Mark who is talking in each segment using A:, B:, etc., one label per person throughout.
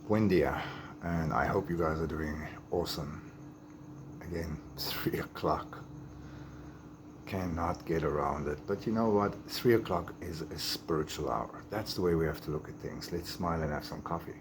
A: Buen dia, and I hope you guys are doing awesome. Again, 3 o'clock. Cannot get around it. But you know what? 3 o'clock is a spiritual hour. That's the way we have to look at things. Let's smile and have some coffee.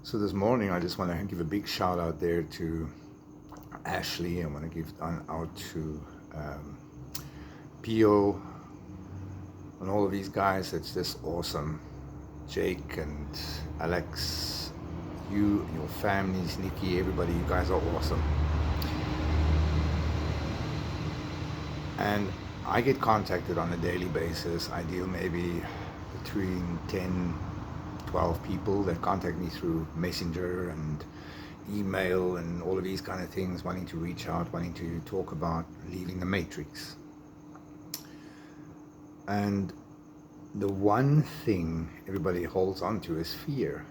A: So this morning, I just want to give a big shout out there to Ashley. I want to give out to Pio and all of these guys. It's just awesome. Jake and Alex, you and your families, Nikki, everybody, you guys are awesome. And I get contacted on a daily basis. I deal maybe between 10, 12 people that contact me through Messenger and email and all of these kind of things, wanting to reach out, wanting to talk about leaving the matrix. And the one thing everybody holds on to is fear.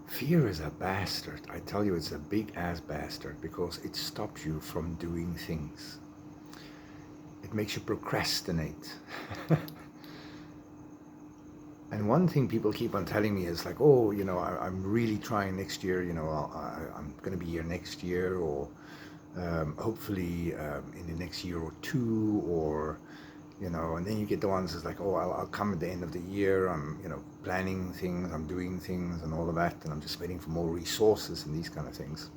A: Fear is a bastard. I tell you, it's a big ass bastard because it stops you from doing things. It makes you procrastinate. And one thing people keep on telling me is like, oh, you know, I'm really trying next year, you know, I'm going to be here next year, or hopefully in the next year or two, or, you know, and then you get the ones that's like, oh, I'll come at the end of the year, I'm, you know, planning things, I'm doing things and all of that, and I'm just waiting for more resources and these kind of things.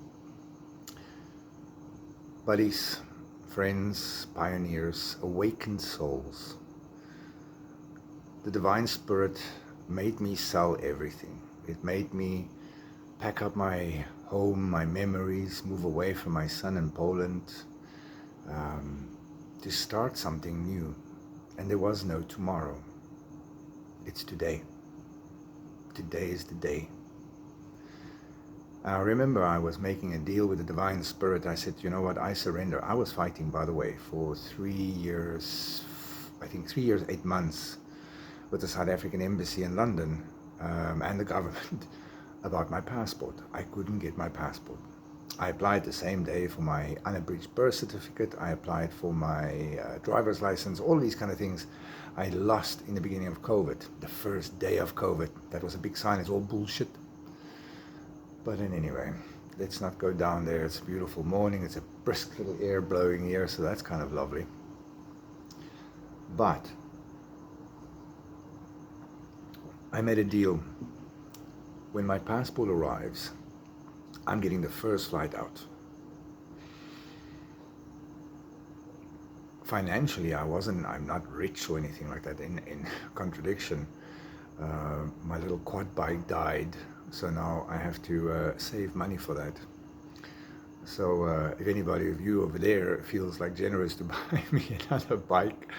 A: Buddies, friends, pioneers, awakened souls. The Divine Spirit made me sell everything. It made me pack up my home, my memories, move away from my son in Poland, to start something new. And there was no tomorrow. It's today. Today is the day. I remember I was making a deal with the Divine Spirit. I said, you know what, I surrender. I was fighting, by the way, for 3 years, I think 3 years, 8 months, with the South African Embassy in London and the government about my passport. I couldn't get my passport. I applied the same day for my unabridged birth certificate. I applied for my driver's license, all these kind of things. I lost in the beginning of COVID, the first day of COVID. That was a big sign, it's all bullshit. But anyway, let's not go down there. It's a beautiful morning. It's a brisk little air blowing here, so that's kind of lovely. But I made a deal. When my passport arrives, I'm getting the first flight out. Financially, I'm not rich or anything like that. In contradiction, my little quad bike died, so now I have to save money for that. So if anybody of you over there feels like generous to buy me another bike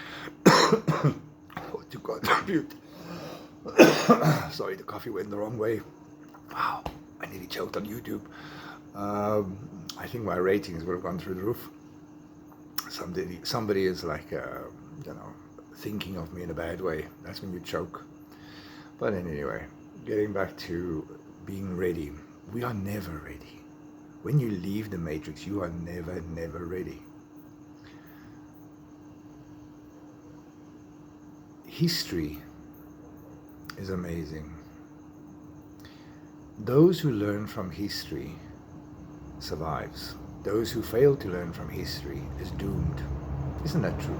A: to contribute. Sorry, the coffee went the wrong way. Wow, I nearly choked on YouTube. I think my ratings would have gone through the roof. Somebody is like, you know, thinking of me in a bad way. That's when you choke. But anyway, getting back to being ready. We are never ready. When you leave the matrix, you are never ready. History is amazing. Those who learn from history survives. Those who fail to learn from history is doomed. Isn't that true?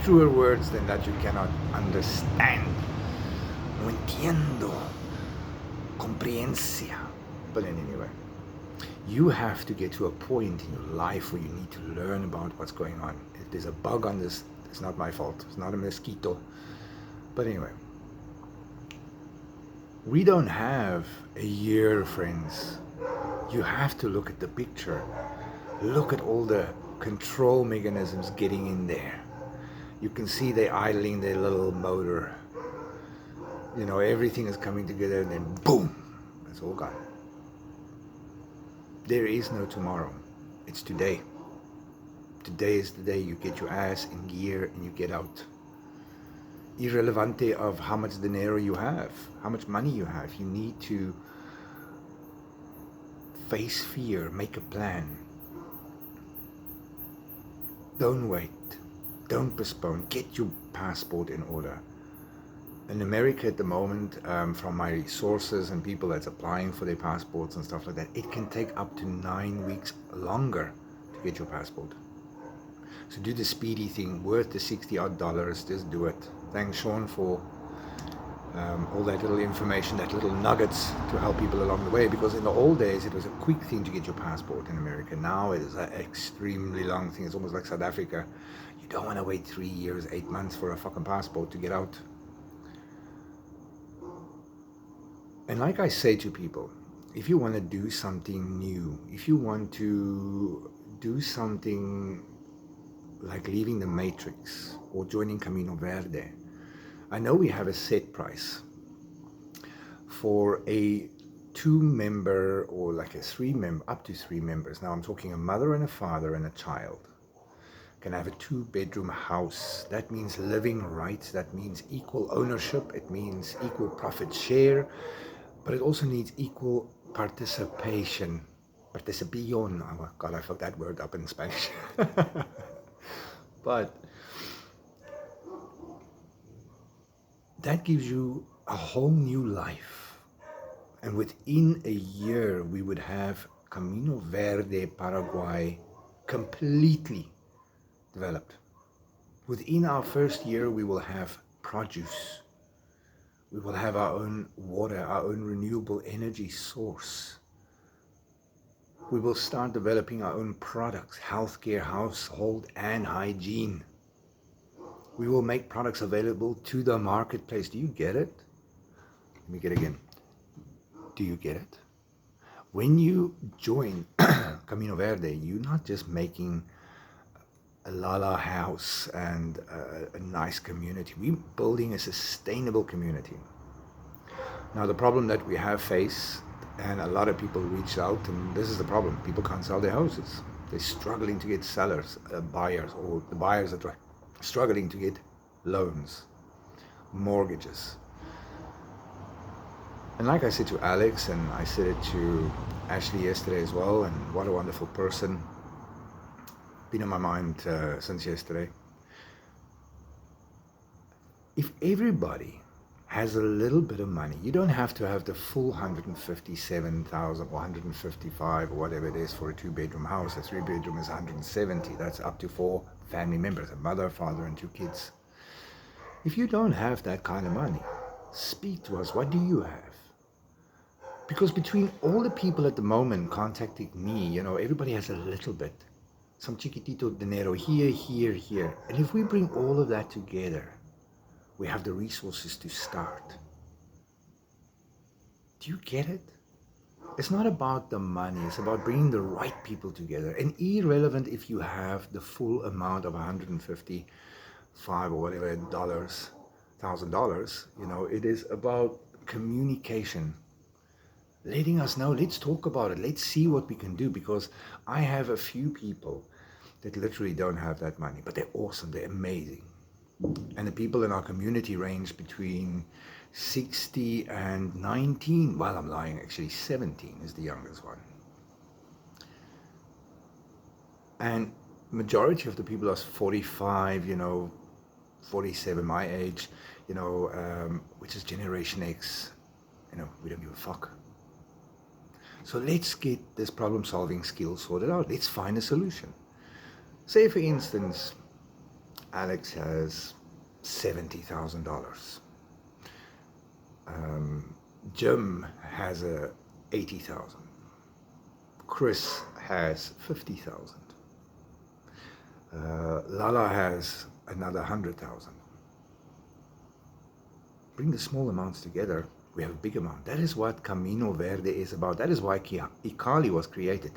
A: Truer words than that you cannot understand. No entiendo. Compriencia. But anyway, you have to get to a point in your life where you need to learn about what's going on. If there's a bug on this, it's not my fault. It's not a mosquito. But anyway, we don't have a year, friends. You have to look at the picture. Look at all the control mechanisms getting in there. You can see they're idling their little motor. You know, everything is coming together and then boom, it's all gone. There is no tomorrow. It's today. Today is the day you get your ass in gear and you get out. Irrelevante of how much dinero you have, how much money you have. You need to face fear, make a plan. Don't wait. Don't postpone. Get your passport in order. In America at the moment, from my sources and people that's applying for their passports and stuff like that, it can take up to 9 weeks longer to get your passport. So do the speedy thing, worth the $60 odd, just do it. Thanks, Sean, for all that little information, that little nuggets to help people along the way, because in the old days it was a quick thing to get your passport in America. Now it is an extremely long thing. It's almost like South Africa. You don't want to wait 3 years, 8 months for a fucking passport to get out. And like I say to people, if you want to do something new, if you want to do something like leaving the Matrix or joining Camino Verde, I know we have a set price for a 2-member or like a 3-member, up to 3 members. Now I'm talking a mother and a father and a child can have a 2-bedroom house. That means living rights. That means equal ownership. It means equal profit share. But it also needs equal participation. Participación. Oh God, I fucked that word up in Spanish. But that gives you a whole new life. And within a year, we would have Camino Verde Paraguay completely developed. Within our first year, we will have produce. We will have our own water, our own renewable energy source. We will start developing our own products, healthcare, household, and hygiene. We will make products available to the marketplace. Do you get it? Let me get it again. Do you get it? When you join Camino Verde, you're not just making a Lala house and a nice community. We're building a sustainable community. Now the problem that we have faced, and a lot of people reach out, and this is the problem, people can't sell their houses. They're struggling to get sellers, buyers, or the buyers are struggling to get loans, mortgages. And like I said to Alex, and I said it to Ashley yesterday as well, and what a wonderful person, been in my mind since yesterday. If everybody has a little bit of money, you don't have to have the full 157,000 or 155 or whatever it is for a 2-bedroom house. A 3-bedroom is 170. That's up to 4 family members, a mother, father, and 2 kids. If you don't have that kind of money, speak to us. What do you have? Because between all the people at the moment contacting me, everybody has a little bit. Some chiquitito dinero here, here, here. And if we bring all of that together, we have the resources to start. Do you get it? It's not about the money. It's about bringing the right people together. And irrelevant if you have the full amount of 155 or whatever $1,000, it is about communication. Letting us know, let's talk about it. Let's see what we can do, because I have a few people that literally don't have that money, but they're awesome, they're amazing. And the people in our community range between 60 and 19. Well, I'm lying, actually 17 is the youngest one. And majority of the people are 45, 47, my age, which is Generation X. We don't give a fuck. So let's get this problem-solving skill sorted out. Let's find a solution. Say, for instance, Alex has $70,000. Jim has a 80,000. Chris has 50,000. Lala has another 100,000. Bring the small amounts together, we have a big amount. That is what Camino Verde is about. That is why Ikali was created.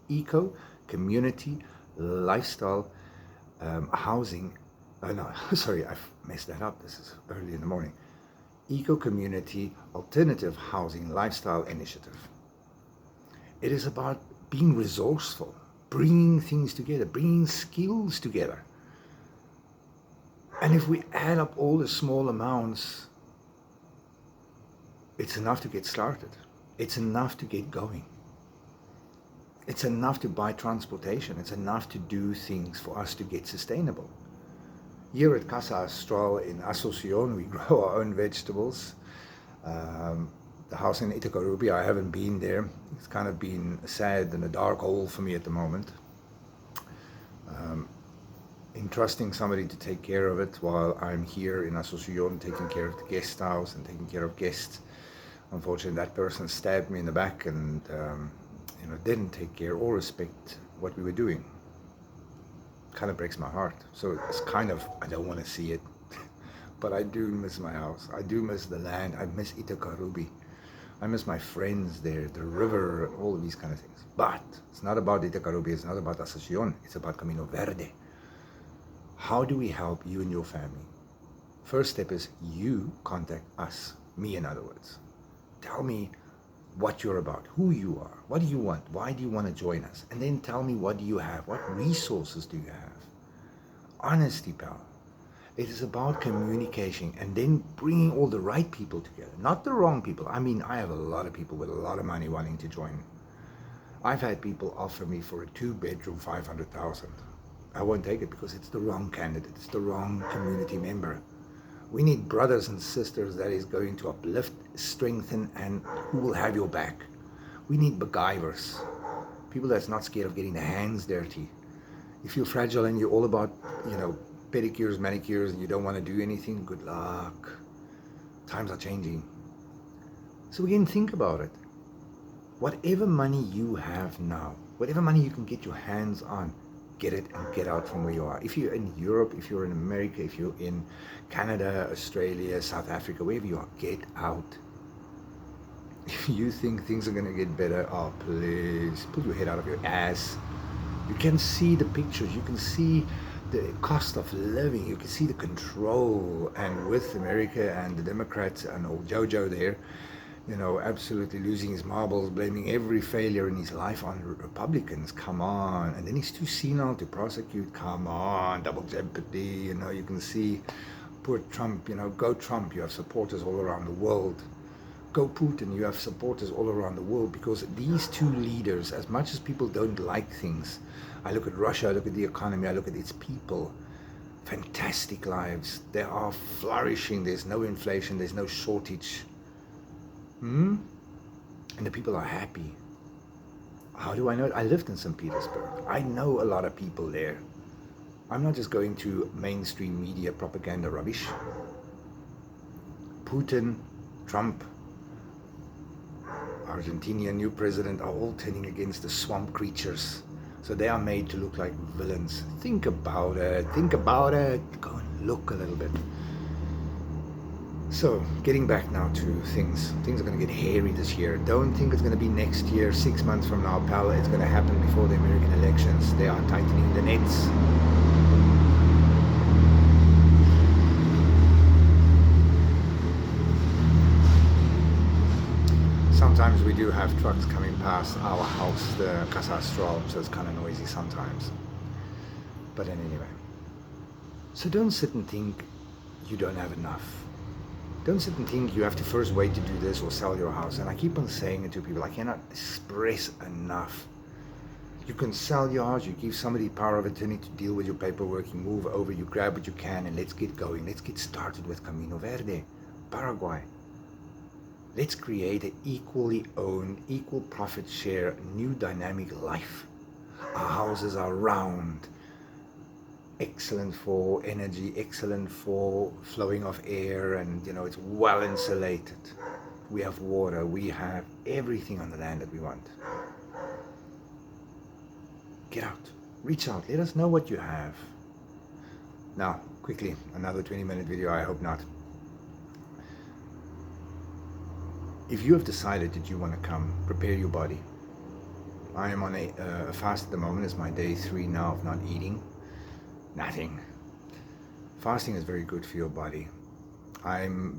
A: Eco, community, lifestyle, housing. No, sorry, I've messed that up. This is early in the morning. Eco Community Alternative Housing Lifestyle Initiative. It is about being resourceful, bringing things together, bringing skills together. And if we add up all the small amounts, it's enough to get started. It's enough to get going. It's enough to buy transportation. It's enough to do things for us to get sustainable. Here at Casa Astral in Asunción, we grow our own vegetables. Um, the house in Itacorubi, I haven't been there. It's kind of been sad and a dark hole for me at the moment. Entrusting somebody to take care of it while I'm here in Asunción taking care of the guest house and taking care of guests. Unfortunately, that person stabbed me in the back and didn't take care or respect what we were doing. Kind of breaks my heart. So it's kind of, I don't want to see it, but I do miss my house. I do miss the land. I miss Itacorubi. I miss my friends there, the river, all of these kind of things. But it's not about Itacorubi. It's not about Asunción. It's about Camino Verde. How do we help you and your family? First step is you contact us, me in other words. Tell me what you're about, who you are, what do you want, why do you want to join us? And then tell me what do you have, what resources do you have? Honesty, pal. It is about communication and then bringing all the right people together, not the wrong people. I mean, I have a lot of people with a lot of money wanting to join. I've had people offer me for a 2-bedroom, 500,000. I won't take it because it's the wrong candidate, it's the wrong community member. We need brothers and sisters that is going to uplift, strengthen, and who will have your back. We need MacGyvers, people that's not scared of getting their hands dirty. If you're fragile and you're all about, pedicures, manicures, and you don't want to do anything, good luck. Times are changing. So again, think about it. Whatever money you have now, whatever money you can get your hands on, get it and get out from where you are. If you're in Europe, if you're in America, if you're in Canada, Australia, South Africa, wherever you are, get out. If you think things are going to get better, oh please, pull your head out of your ass. You can see the pictures, you can see the cost of living, you can see the control, and with America and the Democrats and old Jojo there, absolutely losing his marbles, blaming every failure in his life on Republicans. Come on. And then he's too senile to prosecute. Come on, double jeopardy. You can see poor Trump, go Trump. You have supporters all around the world. Go Putin, you have supporters all around the world, because these two leaders, as much as people don't like things, I look at Russia, I look at the economy, I look at its people, fantastic lives. They are flourishing. There's no inflation, there's no shortage. And the people are happy. How do I know it? I lived in St. Petersburg. I know a lot of people there. I'm not just going to mainstream media propaganda rubbish. Putin, Trump, Argentinian new president are all turning against the swamp creatures. So they are made to look like villains. Think about it. Think about it. Go and look a little bit. So, getting back now to things. Things are going to get hairy this year. Don't think it's going to be next year, 6 months from now, pal. It's going to happen before the American elections. They are tightening the nets. Sometimes we do have trucks coming past our house, the Casa Astral, so it's kind of noisy sometimes. But anyway. So don't sit and think you don't have enough. Don't sit and think you have to first wait to do this or sell your house. And I keep on saying it to people, I cannot express enough. You can sell your house, you give somebody power of attorney to deal with your paperwork, you move over, you grab what you can, and let's get going. Let's get started with Camino Verde, Paraguay. Let's create an equally owned, equal profit share, new dynamic life. Our houses are round, excellent for energy, excellent for flowing of air, and it's well insulated. We have water, we have everything on the land that we want. Get out, reach out, let us know what you have. Now, quickly, another 20-minute video, I hope not. If you have decided that you want to come, prepare your body. I am on a fast at the moment. It's my day 3 now of not eating. Nothing. Fasting is very good for your body.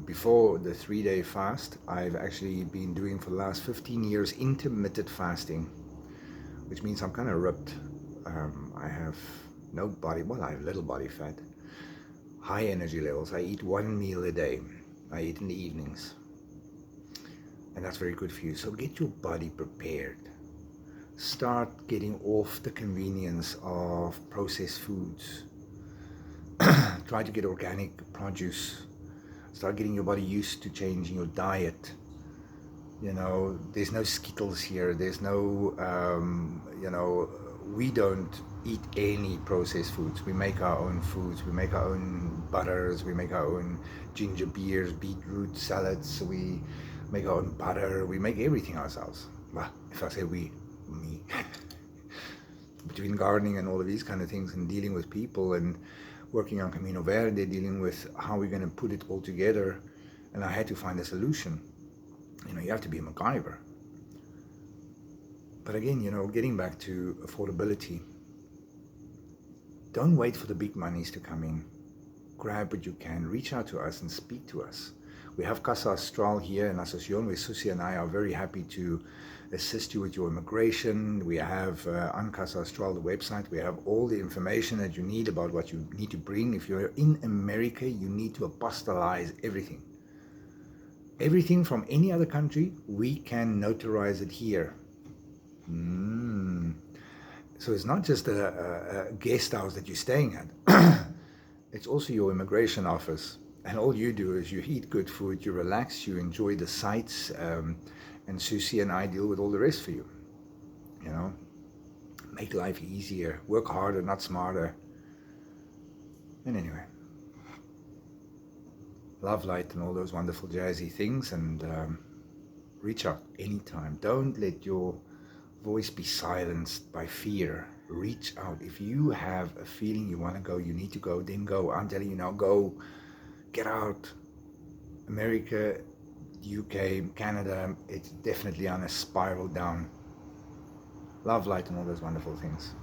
A: Before the 3-day fast, I've actually been doing for the last 15 years intermittent fasting, which means I'm kind of ripped. I have no body, well, I have little body fat, high energy levels. I eat 1 meal a day. I eat in the evenings. And that's very good for you. So get your body prepared. Start getting off the convenience of processed foods. Try to get organic produce. Start getting your body used to changing your diet. You know, there's no Skittles here. There's no, we don't eat any processed foods. We make our own foods. We make our own butters. We make our own ginger beers, beetroot salads. We make our own butter. We make everything ourselves. Well, if I say we, me. Between gardening and all of these kind of things and dealing with people and working on Camino Verde, dealing with how we're going to put it all together. And I had to find a solution. You know, you have to be a MacGyver. But again, you know, getting back to affordability, don't wait for the big monies to come in. Grab what you can, reach out to us and speak to us. We have Casa Astral here in Asunción, where Susie and I are very happy to assist you with your immigration. We have on Casa Astral, the website, we have all the information that you need about what you need to bring. If you're in America, you need to apostolize everything. Everything from any other country, we can notarize it here. So it's not just a guest house that you're staying at. It's also your immigration office. And all you do is you eat good food, you relax, you enjoy the sights, and Susie and I deal with all the rest for you. You know, make life easier, work harder, not smarter. And anyway, love, light, and all those wonderful jazzy things, and reach out anytime. Don't let your voice be silenced by fear. Reach out. If you have a feeling you want to go, you need to go, then go. I'm telling you now, go. Get out. America, UK, Canada, it's definitely on a spiral down. Love, light, and all those wonderful things.